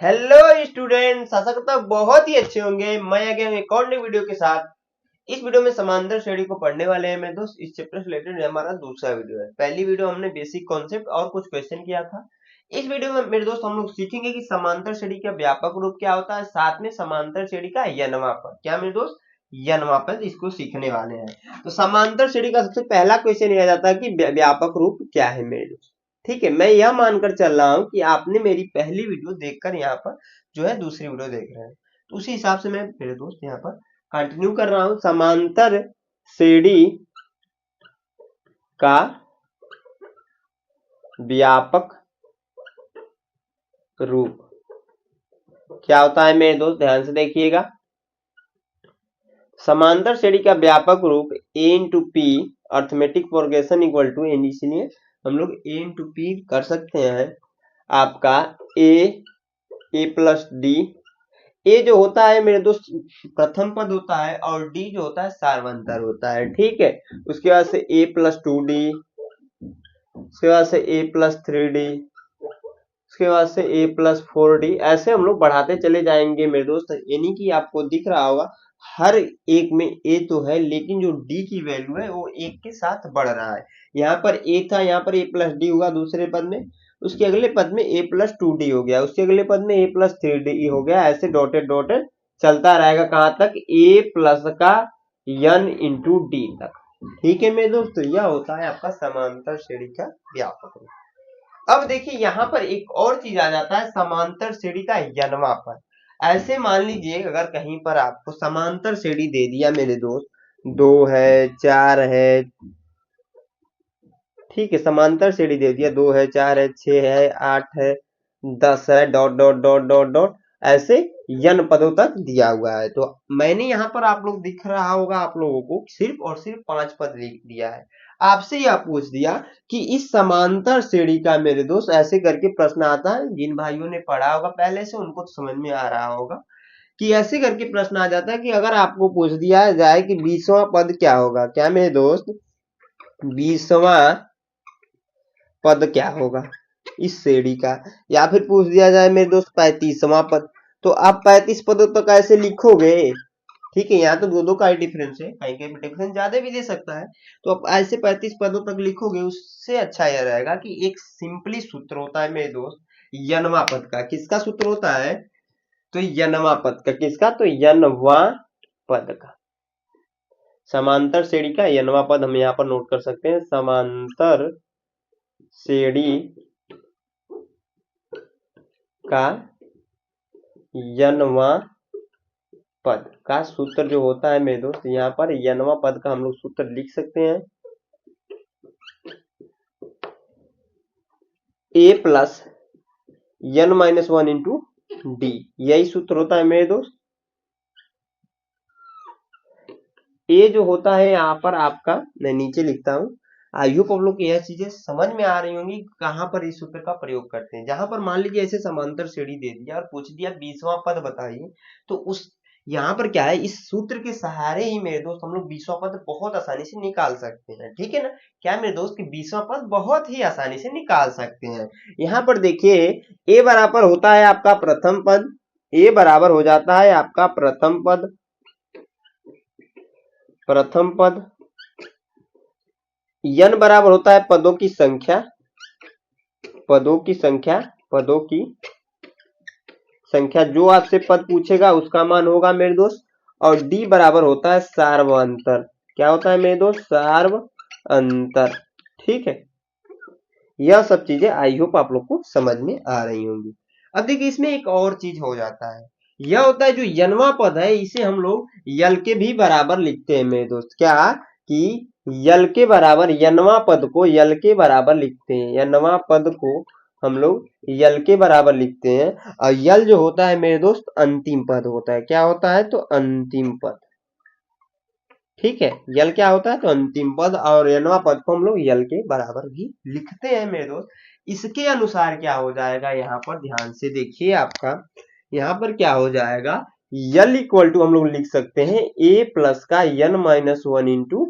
Hello students, आशा करता हूँ बहुत ही अच्छे होंगे। मैं आ गया हूँ एक और नई वीडियो के साथ। इस वीडियो में समांतर श्रेणी को पढ़ने वाले हैं मेरे दोस्त। इस चैप्टर से रिलेटेड हमारा दूसरा वीडियो है। पहली वीडियो हमने बेसिक कॉन्सेप्ट और कुछ क्वेश्चन किया था। इस वीडियो में मेरे दोस्त हम लोग सीखेंगे कि समांतर श्रेणी का व्यापक रूप क्या होता है, साथ में समांतर श्रेणी का यनवा पद क्या मेरे दोस्त, यनवा पद, इसको सीखने वाले हैं। तो समांतर श्रेणी का सबसे पहला क्वेश्चन यह जाता है कि व्यापक रूप क्या है मेरे दोस्त। ठीक है, मैं यह मानकर चल रहा हूं कि आपने मेरी पहली वीडियो देखकर यहाँ पर जो है दूसरी वीडियो देख रहे हैं, तो उसी हिसाब से मैं मेरे दोस्त यहाँ पर कंटिन्यू कर रहा हूं। समांतर श्रेणी का व्यापक रूप क्या होता है मेरे दोस्त, ध्यान से देखिएगा। समांतर श्रेणी का व्यापक रूप a into p arithmetic progression equal to n, इसलिए हम लोग a इंटू पी कर सकते हैं आपका a प्लस डी। ए जो होता है मेरे दोस्त प्रथम पद होता है और डी जो होता है सार्वंतर होता है। ठीक है, उसके बाद से a प्लस 2d, उसके बाद से a प्लस 3d, उसके बाद से a प्लस 4d, ऐसे हम लोग बढ़ाते चले जाएंगे मेरे दोस्त। यानी कि आपको दिख रहा होगा हर एक में a तो है, लेकिन जो d की वैल्यू है वो एक के साथ बढ़ रहा है। यहाँ पर a था, यहाँ पर a प्लस डी होगा दूसरे पद में, उसके अगले पद में a प्लस 2d हो गया, उसके अगले पद में a प्लस 3d हो गया। ऐसे डॉटेड डॉटेड चलता रहेगा कहाँ तक, a प्लस का n इंटू डी तक। ठीक है मेरे दोस्त, यह होता है आपका समांतर श्रेणी का व्यापक रूप। अब देखिए यहाँ पर एक और चीज आ जाता है, समांतर श्रेणी का यनवा पद। ऐसे मान लीजिए अगर कहीं पर आपको समांतर श्रेणी दे दिया मेरे दोस्त, 2 है 4 है, ठीक है, समांतर श्रेणी दे दिया 2 है 4 है 6 है 8 है 10 है dot dot dot dot dot, ऐसे यन पदों तक दिया हुआ है। तो मैंने यहाँ पर आप लोग दिख रहा होगा आप लोगों को सिर्फ और सिर्फ 5 पद लिख दिया है। आपसे यह पूछ दिया कि इस समांतर श्रेणी का मेरे दोस्त, ऐसे करके प्रश्न आता है, जिन भाइयों ने पढ़ा होगा पहले से उनको तो समझ में आ रहा होगा कि ऐसे करके प्रश्न आ जाता है कि अगर आपको पूछ दिया जाए कि 20वां पद क्या होगा, क्या मेरे दोस्त 20वां पद क्या होगा इस श्रेणी का, या फिर पूछ दिया जाए मेरे दोस्त 35वां पद, तो आप 35 पदों तक कैसे लिखोगे। ठीक है, यहाँ तो दो दो का ही डिफरेंस है, कहीं कहीं डिफरेंस ज्यादा भी दे सकता है, तो आप ऐसे 35 पदों तक लिखोगे। उससे अच्छा यह रहेगा कि एक सिंपली सूत्र होता है मेरे दोस्त यनवा पद का। किसका सूत्र होता है, तो यनवा पद का। किसका, तो यनवा पद का। समांतर श्रेणी का यनवा पद हम यहाँ पर नोट कर सकते हैं। समांतर श्रेणी का यनवा पद का सूत्र जो होता है मेरे दोस्त, यहाँ पर यनवा पद का हम लोग सूत्र लिख सकते हैं, a plus n minus 1 into D, यही सूत्र होता है मेरे दोस्त। a जो होता है यहाँ पर आपका, मैं नीचे लिखता हूँ। आई होप आप लोग को यह चीजें समझ में आ रही होंगी कहाँ पर इस सूत्र का प्रयोग करते हैं। जहां पर मान लीजिए ऐसे समांतर श्रेणी दे दिया और पूछ दिया 20वां पद बताइए, तो उस यहाँ पर क्या है, इस सूत्र के सहारे ही मेरे दोस्त हम लोग 20वां पद बहुत आसानी से निकाल सकते हैं। ठीक है ना, क्या मेरे दोस्त कि 20वां पद बहुत ही आसानी से निकाल सकते हैं। यहाँ पर देखिए a बराबर होता है आपका प्रथम पद, a बराबर हो जाता है आपका प्रथम पद, प्रथम पद। n बराबर होता है पदों की संख्या, पदों की संख्या, पदों की संख्या, जो आपसे पद पूछेगा उसका मान होगा मेरे दोस्त। और d बराबर होता है सार्वअंतर। क्या होता है मेरे दोस्त, सार्वअंतर। ठीक है, यह सब चीजें आई होप आप लोग को समझ में आ रही होंगी। अब देखिए इसमें एक और चीज हो जाता है, यह होता है जो यनवा पद है इसे हम लोग यल के भी बराबर लिखते हैं मेरे दोस्त। क्या कि यल के बराबर, यनवा पद को यल के बराबर लिखते हैं, यनवा पद को हम लोग यल के बराबर लिखते हैं। और यल जो होता है मेरे दोस्त अंतिम पद होता है। क्या होता है, तो अंतिम पद। ठीक है, यल क्या होता है, तो अंतिम पद, और यनवा पद को हम लोग यल के बराबर भी लिखते हैं मेरे दोस्त। इसके अनुसार क्या हो जाएगा, यहाँ पर ध्यान से देखिए आपका, यहाँ पर क्या हो जाएगा, यल इक्वल टू हम लोग लिख सकते हैं a प्लस का n माइनस 1 इंटू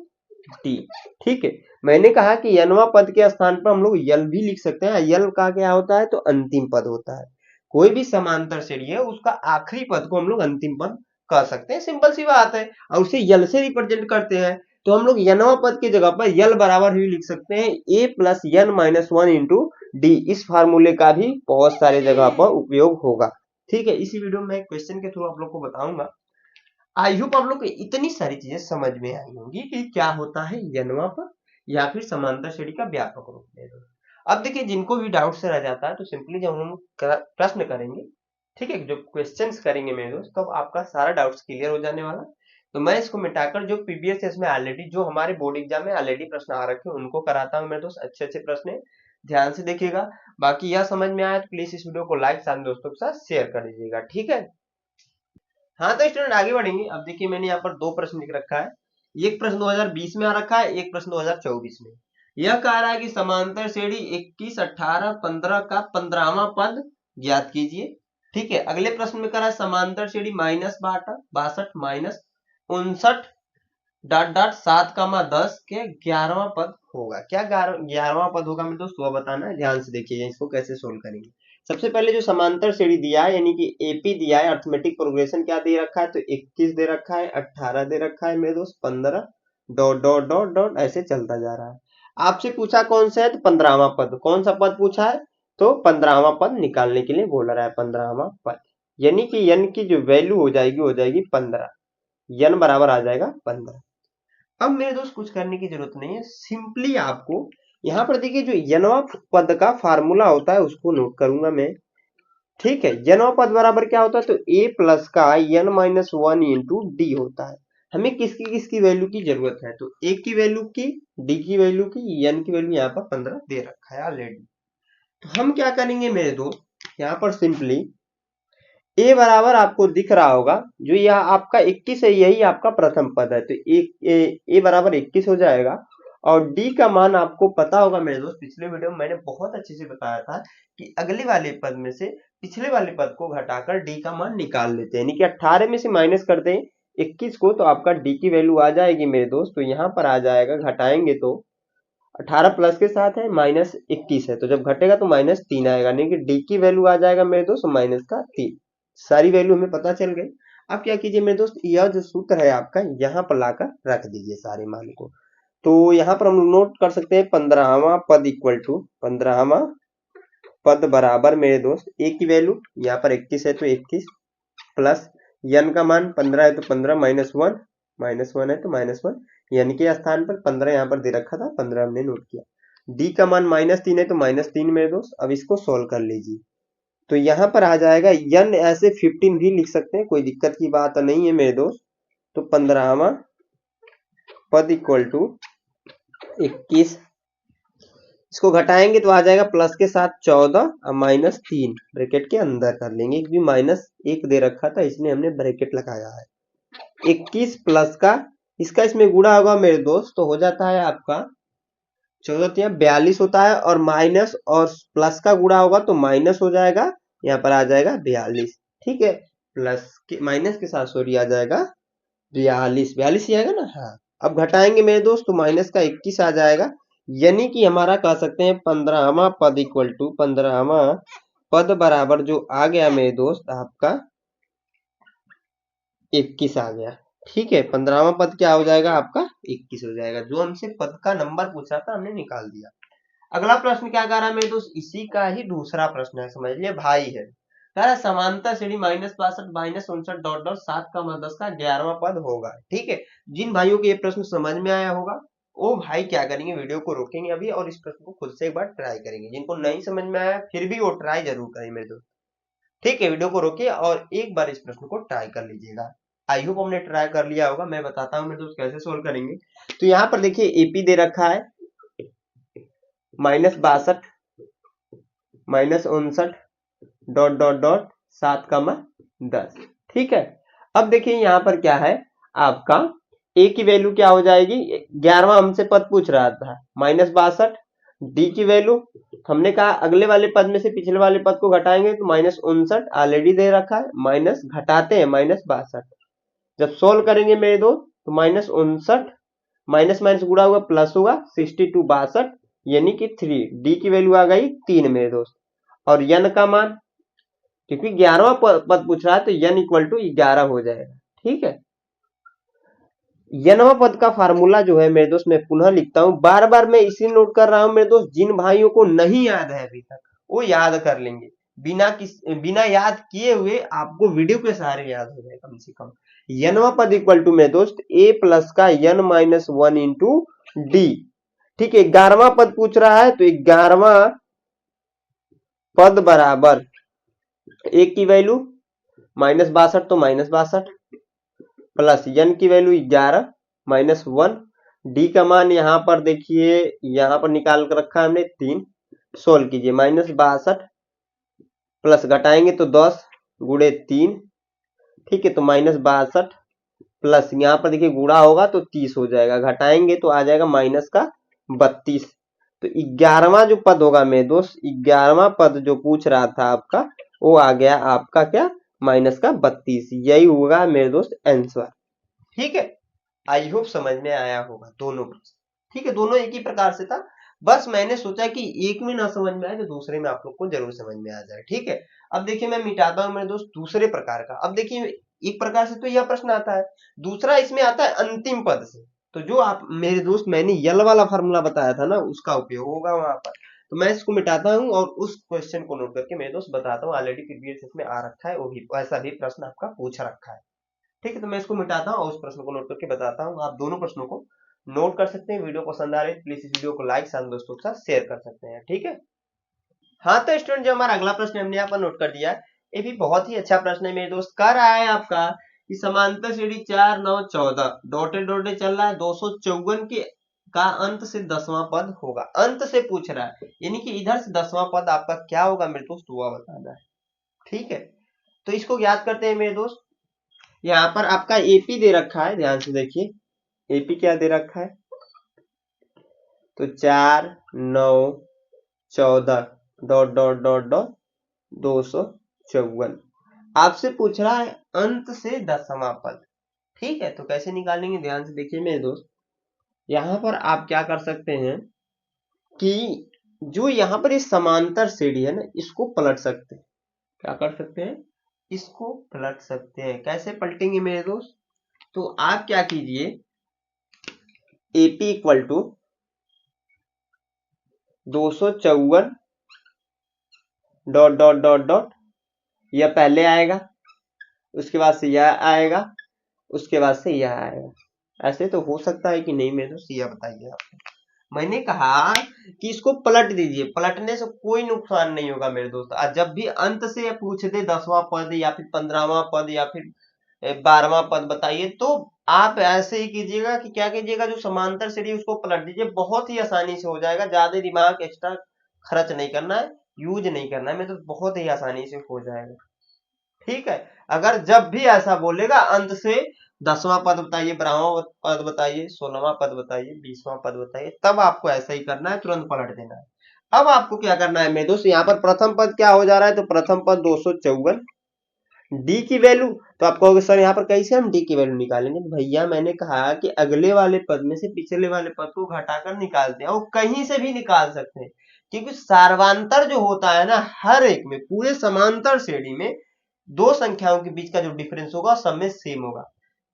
टी। ठीक है, मैंने कहा कि यनवा पद के स्थान पर हम लोग यल भी लिख सकते हैं। यल का क्या होता है, तो अंतिम पद होता है। कोई भी समांतर श्रेणी है उसका आखिरी पद को हम लोग अंतिम पद कह सकते हैं, सिंपल सी बात है। और उसे यल से रिप्रेजेंट करते हैं तो हम लोग यनवा पद की जगह पर यल बराबर ही लिख सकते हैं a plus N minus one into D. इस फार्मूले का भी बहुत सारे जगह पर उपयोग होगा। ठीक है, इसी वीडियो में क्वेश्चन के थ्रू आप लोग को बताऊंगा। आई होप आप लोग को इतनी सारी चीजें समझ में आई होंगी कि क्या होता है यनवा पद या फिर समांतर श्रेणी का व्यापक रूप। अब देखिए, जिनको भी डाउट से रह जाता है तो सिंपली जब हम प्रश्न करेंगे, ठीक है, जो क्वेश्चंस करेंगे मेरे दोस्त, तब आपका सारा डाउट्स क्लियर हो जाने वाला। तो मैं इसको मिटाकर जो प्रीवियस में ऑलरेडी जो हमारे बोर्ड एग्जाम में ऑलरेडी प्रश्न आ रखे हैं उनको कराता हूँ मेरे दोस्त। अच्छे अच्छे प्रश्न है, ध्यान से देखिएगा। बाकी यह समझ में आया तो प्लीज इस वीडियो को लाइक साथ दोस्तों के साथ शेयर कर दीजिएगा, ठीक है। हाँ तो स्टूडेंट आगे बढ़ेंगे। अब देखिए, मैंने यहाँ पर दो प्रश्न लिख रखा है। एक प्रश्न 2020 में आ रखा है, एक प्रश्न 2024 में। यह कह रहा है कि समांतर श्रेणी 21, 18, 15 का 15वां पद ज्ञात कीजिए। ठीक है, अगले प्रश्न में कह रहा है समांतर श्रेणी -62 माइनस 59 डॉट डॉट 7, 10 के 11वां पद होगा। क्या 11वां पद होगा मेरे दोस्त, वह बताना है। ध्यान से देखिए इसको कैसे सोल्व करेंगे। सबसे पहले जो समांतर श्रेणी दिया है यानी कि एपी दिया है, अर्थमेटिक प्रोग्रेशन क्या दे रखा है, तो 21 दे रखा है, 18 दे रखा है मेरे दोस्त, 15 डॉट डॉट डॉट डॉट ऐसे चलता जा रहा है। आपसे पूछा कौन सा है, तो 15वां पद। कौन सा पद पूछा है, तो 15वां पद निकालने के लिए बोल रहा है। 15वां पद यानी कि यन की जो वैल्यू हो जाएगी 15, यन बराबर आ जाएगा 15। अब मेरे दोस्त कुछ करने की जरूरत नहीं है, सिंपली आपको यहाँ पर देखिए जो यनवा पद का फार्मूला होता है उसको नोट करूंगा मैं। ठीक है, यनवा पद बराबर क्या होता है, तो a प्लस का n minus one into D होता है। हमें किसकी किसकी वैल्यू की जरूरत है, तो a की वैल्यू की, d की वैल्यू की, n की वैल्यू यहाँ पर 15 दे रखा है ऑलरेडी। तो हम क्या करेंगे मेरे दोस्त, यहाँ पर सिंपली a बराबर आपको दिख रहा होगा, जो यह आपका 21 है यही आपका प्रथम पद है, तो a बराबर 21 हो जाएगा। और d का मान आपको पता होगा मेरे दोस्त, पिछले वीडियो में मैंने बहुत अच्छे से बताया था कि अगले वाले पद में से पिछले वाले पद को घटाकर d का मान निकाल लेते हैं, यानी कि 18 में से माइनस कर दें 21 को तो आपका d की वैल्यू आ जाएगी मेरे दोस्त। तो यहाँ पर आ जाएगा, घटाएंगे तो 18 प्लस के साथ है -21 है, तो जब घटेगा तो -3 आएगा, यानी कि डी की वैल्यू आ जाएगा मेरे दोस्त -3। सारी वैल्यू हमें पता चल गई। अब क्या कीजिए मेरे दोस्त, यह जो सूत्र है आपका यहाँ पर लाकर रख दीजिए सारे मान को। तो यहाँ पर हम नोट कर सकते हैं 15वां पद इक्वल टू 15वां पद बराबर मेरे दोस्त ए की वैल्यू यहाँ पर 21 है तो 21 प्लस यन का मान 15 है तो 15 -1 है तो -1, यानी कि स्थान पर 15 यहाँ पर दे रखा था, 15 हमने नोट किया। डी का मान -3 है तो -3 मेरे दोस्त। अब इसको सोल्व कर लीजिए, तो यहाँ पर आ जाएगा यन ऐसे 15 भी लिख सकते हैं, कोई दिक्कत की बात नहीं है मेरे दोस्त। तो 15वां पद इक्वल टू 21, इसको घटाएंगे तो आ जाएगा प्लस के साथ 14 और -3 ब्रैकेट के अंदर कर लेंगे, क्योंकि -1 दे रखा था इसलिए हमने ब्रैकेट लगाया है। 21 प्लस का इसका इसमें गुणा होगा मेरे दोस्त, तो हो जाता है आपका 14 42 होता है, और माइनस और प्लस का गुणा होगा तो माइनस हो जाएगा, यहाँ पर आ जाएगा 42। ठीक है, प्लस के माइनस के साथ सॉरी आ जाएगा 42 ही आएगा ना। हाँ, अब घटाएंगे मेरे दोस्त तो माइनस का 21 आ जाएगा, यानी कि हमारा कह सकते हैं 15वां पद इक्वल टू 15वां पद बराबर जो आ गया मेरे दोस्त आपका 21 आ गया। ठीक है, 15वां पद क्या हो जाएगा आपका 21 हो जाएगा। जो हमसे पद का नंबर पूछा था हमने निकाल दिया। अगला प्रश्न क्या कह रहा है मेरे दोस्त, इसी का ही दूसरा प्रश्न है, समझ लिए भाई है। कह रहा है समांतर श्रेणी -62 -59 डॉट डॉट 7, 10 का 11वां पद होगा। ठीक है, जिन भाइयों को ये प्रश्न समझ में आया होगा वो भाई क्या करेंगे, वीडियो को रोकेंगे अभी और इस प्रश्न को खुद से एक बार ट्राई करेंगे। जिनको नहीं समझ में आया फिर भी वो ट्राई जरूर करें मेरे दोस्त। ठीक है, वीडियो को रोकिए और एक बार इस प्रश्न को ट्राई कर लीजिएगा। आई होप हमने ट्राई कर लिया होगा। मैं बताता हूँ मेरे दोस्त कैसे सोल्व करेंगे। तो यहाँ पर देखिए एपी दे रखा है -62 -59 डॉट डॉट डॉट 7, 10। ठीक है, अब देखिए यहाँ पर क्या है आपका ए की वैल्यू क्या हो जाएगी, 11वां हमसे पद पूछ रहा था -62, डी की वैल्यू हमने कहा अगले वाले पद में से पिछले वाले पद को घटाएंगे तो -59 ऑलरेडी दे रखा है, माइनस घटाते हैं -62। जब सोल्व करेंगे मेरे दोस्त तो -59 माइनस माइनस गुणा होगा प्लस होगा 62 62, यानी कि 3। डी की वैल्यू आ गई 3 मेरे दोस्त। और यन का मान क्योंकि 11वां पद पूछ रहा है तो n इक्वल टू 11 हो जाएगा। ठीक है, nवां पद का फार्मूला जो है मेरे दोस्त मैं पुनः लिखता हूं, बार बार मैं इसी नोट कर रहा हूं मेरे दोस्त, जिन भाइयों को नहीं याद है अभी तक वो याद कर लेंगे, बिना याद किए हुए आपको वीडियो के सहारे याद हो जाए कम से कम। nवां पद इक्वल टू मेरे दोस्त a प्लस का n माइनस 1 इंटू डी। ठीक है, 11वां पद पूछ रहा है तो 11वां पद बराबर a की वैल्यू -62 तो -62 प्लस n की वैल्यू 11 माइनस 1, डी का मान यहाँ पर देखिए, यहाँ पर निकाल कर रखा है हमने 3, सोल्व कीजिए, -62 प्लस घटाएंगे तो 10 गुणे 3, ठीक है, तो -62 प्लस यहाँ पर देखिए गुणा होगा तो 30 हो जाएगा, घटाएंगे तो आ जाएगा माइनस का 32। तो 11वां जो पद होगा मेरे दोस्त, 11वां पद जो पूछ रहा था आपका, वो आ गया आपका क्या, माइनस का 32। यही होगा मेरे दोस्त आंसर। ठीक है, आई होप समझ में आया होगा दोनों प्रश्न। ठीक है, दोनों एक ही प्रकार से था, बस मैंने सोचा कि एक में ना समझ में आए तो दूसरे में आप लोग को जरूर समझ में आ जाए। ठीक है, अब देखिए मैं मिटाता हूं मेरे दोस्त दूसरे प्रकार का। अब देखिए एक प्रकार से तो यह प्रश्न आता है, दूसरा इसमें आता है अंतिम पद से। तो जो आप मेरे दोस्त मैंने यल वाला फार्मूला बताया था ना, उसका उपयोग होगा वहां पर। तो मैं इसको मिटाता हूं और उस क्वेश्चन को नोट करके मेरे दोस्त बताता हूँ, ऑलरेडी प्रीवियस में आ रखा है, वो भी वैसा भी प्रश्न आपका पूछ रखा है। ठीक है, तो मैं इसको मिटाता हूँ और उस प्रश्न को नोट करके बताता हूँ। आप दोनों प्रश्नों को नोट कर सकते हैं। वीडियो पसंद आ रही है प्लीज इस वीडियो को लाइक साथ दोस्तों के साथ शेयर कर सकते हैं। ठीक है, हाँ तो स्टूडेंट जो हमारा अगला प्रश्न हमने यहाँ पर नोट कर दिया, ये भी बहुत ही अच्छा प्रश्न है मेरे दोस्त। कह रहा है आपका कि समांतर श्रेणी 4 9 14 डॉटेड डॉटेड चल रहा है, 254 के का अंत से 10वां पद होगा। अंत से पूछ रहा है, यानी कि इधर से 10वां पद आपका क्या होगा मेरे दोस्त, वो बताना है। ठीक है, तो इसको याद करते हैं मेरे दोस्त। यहाँ पर आपका एपी दे रखा है, ध्यान से देखिए एपी क्या दे रखा है, तो 4 9 14 डॉट डॉट डॉट डॉट 254। आपसे पूछ रहा है अंत से 10वां पद। ठीक है, तो कैसे निकालेंगे, ध्यान से देखिए मेरे दोस्त। यहाँ पर आप क्या कर सकते हैं कि जो यहाँ पर ये समांतर श्रेणी है ना, इसको पलट सकते हैं। क्या कर सकते हैं, इसको पलट सकते हैं। कैसे पलटेंगे मेरे दोस्त, तो आप क्या कीजिए, AP equal to 254 dot dot dot dot, यह पहले आएगा, उसके बाद से यह आएगा, उसके बाद से यह आएगा। ऐसे तो हो सकता है कि नहीं मेरे दोस्त, यह बताइए आप। मैंने कहा कि इसको पलट दीजिए, पलटने से कोई नुकसान नहीं होगा मेरे दोस्त। आज जब भी अंत से पूछ दे 10वां पद या फिर 15वां पद या फिर 12वां पद बताइए, तो आप ऐसे ही कीजिएगा कि क्या कीजिएगा, जो समांतर श्रेणी उसको पलट दीजिए, बहुत ही आसानी से हो जाएगा। ज्यादा दिमाग एक्स्ट्रा खर्च नहीं करना है, यूज नहीं करना है, मैं तो बहुत ही आसानी से हो जाएगा। ठीक है, अगर जब भी ऐसा बोलेगा अंत से 10वां पद बताइए, 12वां पद बताइए, 16वां पद बताइए, 20वां पद बताइए, तब आपको ऐसा ही करना है, तुरंत पलट देना है। अब आपको क्या करना है मेरे दोस्त, यहाँ पर प्रथम पद क्या हो जा रहा है, तो प्रथम पद 254, डी की वैल्यू, तो आप कहोगे सर यहाँ पर कैसे हम डी की वैल्यू निकालेंगे, तो भैया मैंने कहा कि अगले वाले पद में से पिछले वाले पद को घटाकर निकालते हैं, वो कहीं से भी निकाल सकते हैं, क्योंकि सार्वांतर जो होता है ना, हर एक में पूरे समांतर श्रेणी में दो संख्याओं के बीच का जो डिफरेंस होगा सब में सेम होगा।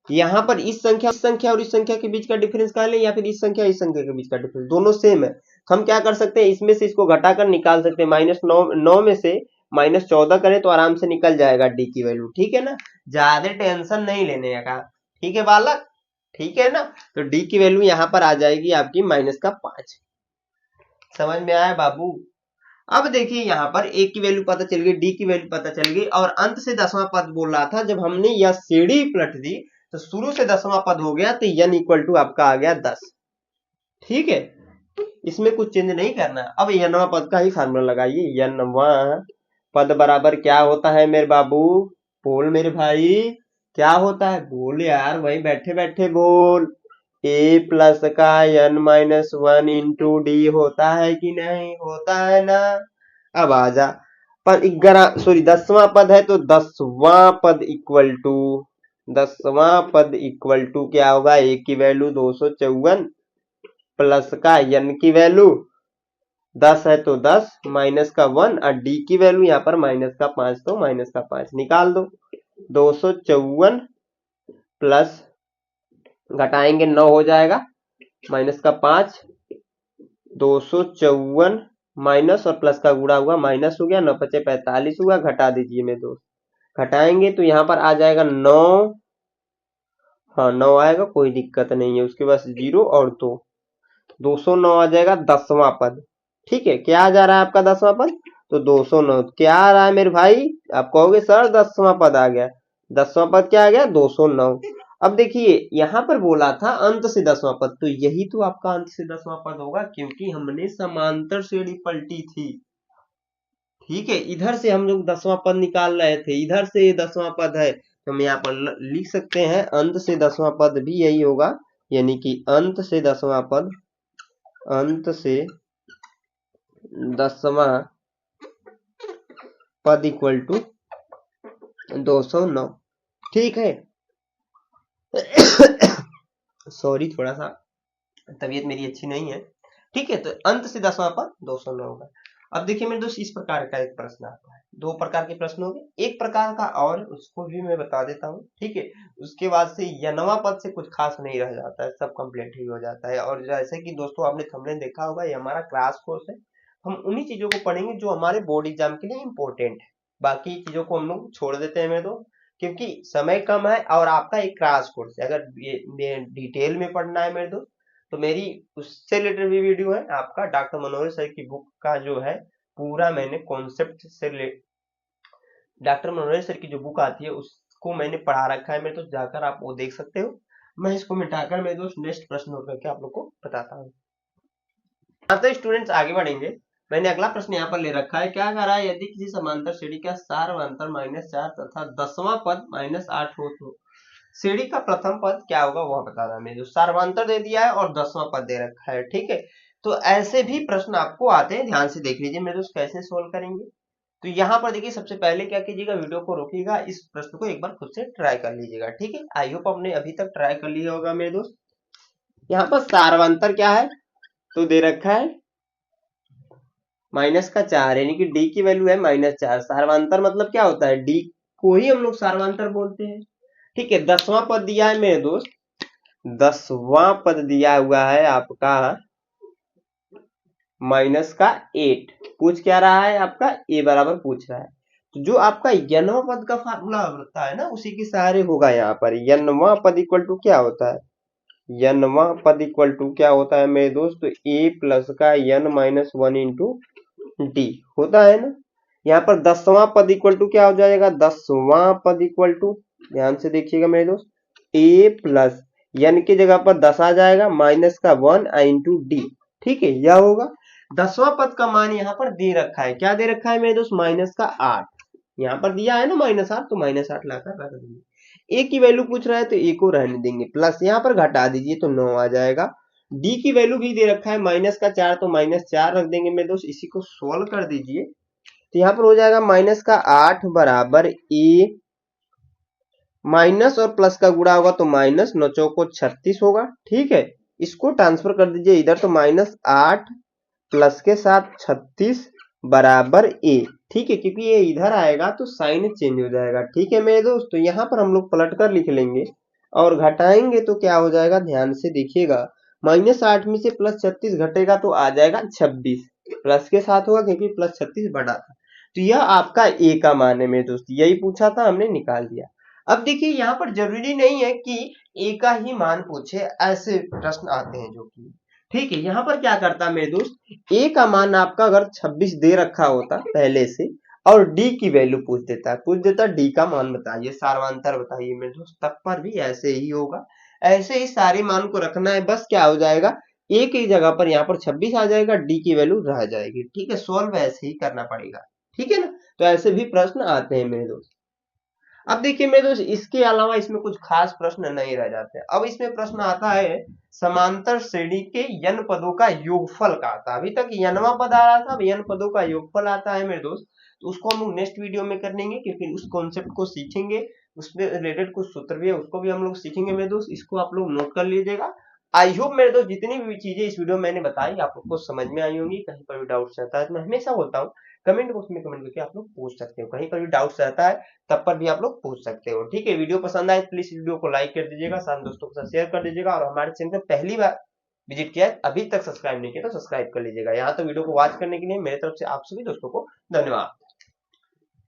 यहाँ पर इस संख्या और इस संख्या के बीच का डिफरेंस क्या लें, या फिर इस संख्या इस संख्या के बीच का डिफरेंस, दोनों सेम है। तो हम क्या कर सकते हैं, इसमें से इसको घटाकर निकाल सकते हैं, -9 में से -14 करें तो आराम से निकल जाएगा डी की वैल्यू। ठीक है ना, ज्यादा टेंशन नहीं लेने का। ठीक है बालक, ठीक है ना, तो डी की वैल्यू यहाँ पर आ जाएगी आपकी -5। समझ में आया बाबू। अब देखिए यहाँ पर ए की वैल्यू पता चल गई, डी की वैल्यू पता चल गई, और अंत से 10वां पद बोल रहा था। जब हमने यह सीढ़ी पलट दी तो शुरू से 10वां पद हो गया, तो n इक्वल टू आपका आ गया 10। ठीक है, इसमें कुछ चेंज नहीं करना। अब nवां पद का ही फार्मूला लगाइए, nवां पद बराबर क्या होता है मेरे बाबू, बोल मेरे भाई, क्या होता है, बोल यार, वही बैठे बैठे बोल। ए प्लस का n माइनस 1 इंटू डी होता है कि नहीं, होता है ना। अब आजा, पर 10वां पद है, तो 10वां पद इक्वल टू 10वां पद इक्वल टू क्या होगा, ए की वैल्यू 254 प्लस का n की वैल्यू 10 है तो 10 माइनस का 1 और डी की वैल्यू यहाँ पर माइनस का 5 तो माइनस का 5 निकाल दो। 254 प्लस घटाएंगे 9 हो जाएगा माइनस का 5 254 माइनस और प्लस का गुणा हुआ माइनस हो गया 9 पचे 45 हुआ घटा दीजिए मेरे दोस्त घटाएंगे तो यहाँ पर आ जाएगा 9 हाँ 9 आएगा कोई दिक्कत नहीं है उसके बाद 0 और 209 आ जाएगा 10वां पद। ठीक है क्या आ जा रहा है आपका 10वां पद तो 209 क्या आ रहा है मेरे भाई आप कहोगे सर 10वां पद आ गया 10वां पद क्या आ गया 209। अब देखिए यहाँ पर बोला था अंत से 10वां पद तो यही तो आपका अंत से 10वां पद होगा क्योंकि हमने समांतर श्रेणी पलटी थी। ठीक है इधर से हम लोग 10वां पद निकाल रहे थे इधर से ये 10वां पद है तो हम यहाँ पर लिख सकते हैं अंत से 10वां पद भी यही होगा यानी कि अंत से 10वां पद अंत से 10वां पद इक्वल टू 209। ठीक है सॉरी थोड़ा सा तबीयत मेरी अच्छी नहीं है। ठीक है तो अंत से 10वां पद 209 होगा। अब देखिए मेरे दोस्त इस प्रकार का एक प्रश्न आता है दो प्रकार के प्रश्न हो गए एक प्रकार का और उसको भी मैं बता देता हूँ। ठीक है उसके बाद से यनवा पद से कुछ खास नहीं रह जाता है सब कंप्लीट ही हो जाता है और जैसे कि दोस्तों आपने थंबनेल देखा होगा ये हमारा क्रैश कोर्स है हम उन्हीं चीजों को पढ़ेंगे जो हमारे बोर्ड एग्जाम के लिए इम्पोर्टेंट है बाकी चीजों को हम लोग छोड़ देते हैं मेरे दोस्त क्योंकि समय कम है और आपका एक क्रैश कोर्स है अगर ये डिटेल में पढ़ना है मेरे दोस्त तो मेरी उससे रिलेटेड भी वीडियो है आपका डॉक्टर मनोहर सर की बुक का जो है पूरा मैंने कॉन्सेप्ट से डॉक्टर मनोहर सर की जो बुक आती है उसको मैंने पढ़ा रखा है मेरे दोस्त जाकर आप वो देख सकते हो। मैं इसको मिटाकर मेरे दोस्त नेक्स्ट प्रश्न नोट करके आप लोग को बताता हूँ। तो स्टूडेंट्स आगे बढ़ेंगे मैंने अगला प्रश्न यहाँ पर ले रखा है क्या कह रहा है यदि किसी समांतर श्रेणी का सार्वंतर -4 तथा 10वां पद -8 हो तो श्रेणी का प्रथम पद क्या होगा वह बता रहा है जो सार्वंतर दे दिया है और 10वां पद दे रखा है। ठीक है तो ऐसे भी प्रश्न आपको आते हैं ध्यान से देख लीजिए मेरे दोस्त कैसे सोल्व करेंगे। तो यहाँ पर देखिए सबसे पहले क्या कीजिएगा वीडियो को रोकिएगा इस प्रश्न को एक बार खुद से ट्राई कर लीजिएगा। ठीक है आई होप आपने अभी तक ट्राई कर लिया होगा मेरे दोस्त। यहाँ पर सार्वंतर क्या है तो दे रखा है -4 यानी कि डी की वैल्यू है -4 सार्वंतर मतलब क्या होता है डी को ही हम लोग सार्वंतर बोलते हैं। ठीक है 10वां पद दिया है मेरे दोस्त 10वां पद दिया हुआ है आपका -8 पूछ क्या रहा है आपका ए बराबर पूछ रहा है तो जो आपका यनवा पद का फार्मूला होता है ना उसी के सहारे होगा यहाँ पर यनवा पद इक्वल टू क्या होता है यनवा पद इक्वल टू क्या होता है मेरे दोस्त तो ए प्लस का n -1 इंटू डी होता है ना। यहाँ पर 10वां पद इक्वल टू क्या हो जाएगा 10वां पद इक्वल टू ध्यान से देखिएगा मेरे दोस्त ए प्लस n की जगह पर 10 आ जाएगा माइनस का 1 इंटू डी। ठीक है यह होगा 10वां पद का मान यहाँ पर दे रखा है क्या दे रखा है मेरे दोस्त -8 यहाँ पर दिया है ना -8 तो -8 लाकर रख देंगे। ए की वैल्यू पूछ रहा है तो ए को रहने देंगे प्लस यहाँ पर घटा दीजिए तो 9 आ जाएगा। डी की वैल्यू भी दे रखा है -4 तो -4 रख देंगे मेरे दोस्त इसी को सोल्व कर दीजिए तो यहाँ पर हो जाएगा -8 बराबर ए माइनस और प्लस का गुणा होगा तो माइनस 9 चौको 36 होगा। ठीक है इसको ट्रांसफर कर दीजिए इधर तो -8 प्लस के साथ 36 बराबर ए। ठीक है क्योंकि ये इधर आएगा तो साइन चेंज हो जाएगा। ठीक है मेरे दोस्त तो यहाँ पर हम लोग पलट कर लिख लेंगे और घटाएंगे तो क्या हो जाएगा ध्यान से देखिएगा -8 में से +36 घटेगा तो आ जाएगा 26 प्लस के साथ होगा क्योंकि +36 बड़ा था तो यह आपका ए का मान है मेरे दोस्त यही पूछा था हमने निकाल दिया। अब देखिए यहाँ पर जरूरी नहीं है कि ए का ही मान पूछे ऐसे प्रश्न आते हैं जो कि ठीक है यहाँ पर क्या करता मेरे दोस्त ए का मान आपका अगर 26 दे रखा होता पहले से और डी की वैल्यू पूछ देता डी का मान बताइए सार्वंतर बताइए मेरे दोस्त तब पर भी ऐसे ही होगा ऐसे ही सारे मान को रखना है बस क्या हो जाएगा ए की जगह पर यहाँ पर 26 आ जाएगा डी की वैल्यू रह जाएगी। ठीक है सोल्व ऐसे ही करना पड़ेगा। ठीक है ना तो ऐसे भी प्रश्न आते हैं मेरे दोस्त। अब देखिए मेरे दोस्त इसके अलावा इसमें कुछ खास प्रश्न नहीं रह जाते। अब इसमें प्रश्न आता है समांतर श्रेणी के n पदों का योगफल का आता है अभी तक nवां पद आ रहा था अब n पदों का योगफल आता है मेरे दोस्त तो उसको हम लोग नेक्स्ट वीडियो में कर लेंगे क्योंकि उस कॉन्सेप्ट को सीखेंगे उसमें रिलेटेड कुछ सूत्र भी है उसको भी हम लोग सीखेंगे मेरे दोस्त इसको आप लोग नोट कर लीजिएगा आई होप मेरे दोस्त जितनी भी चीजें इस वीडियो में मैंने बताई आप लोग को समझ में आई होंगी। कहीं पर भी डाउट्स रहता है तो मैं हमेशा बोलता हूँ कमेंट बॉक्स में कमेंट करके आप लोग पूछ सकते हो। कहीं पर भी डाउट्स रहता है तब पर भी आप लोग पूछ सकते हो। ठीक है, वीडियो पसंद आए प्लीज वीडियो को लाइक कर दीजिएगा, साथ दोस्तों के साथ शेयर कर दीजिएगा, और हमारे चैनल पर पहली बार विजिट किया है अभी तक सब्सक्राइब नहीं किया तो सब्सक्राइब कर लीजिएगा। यहाँ तो वीडियो को वॉच करने के लिए मेरे तरफ से आप सभी दोस्तों को धन्यवाद।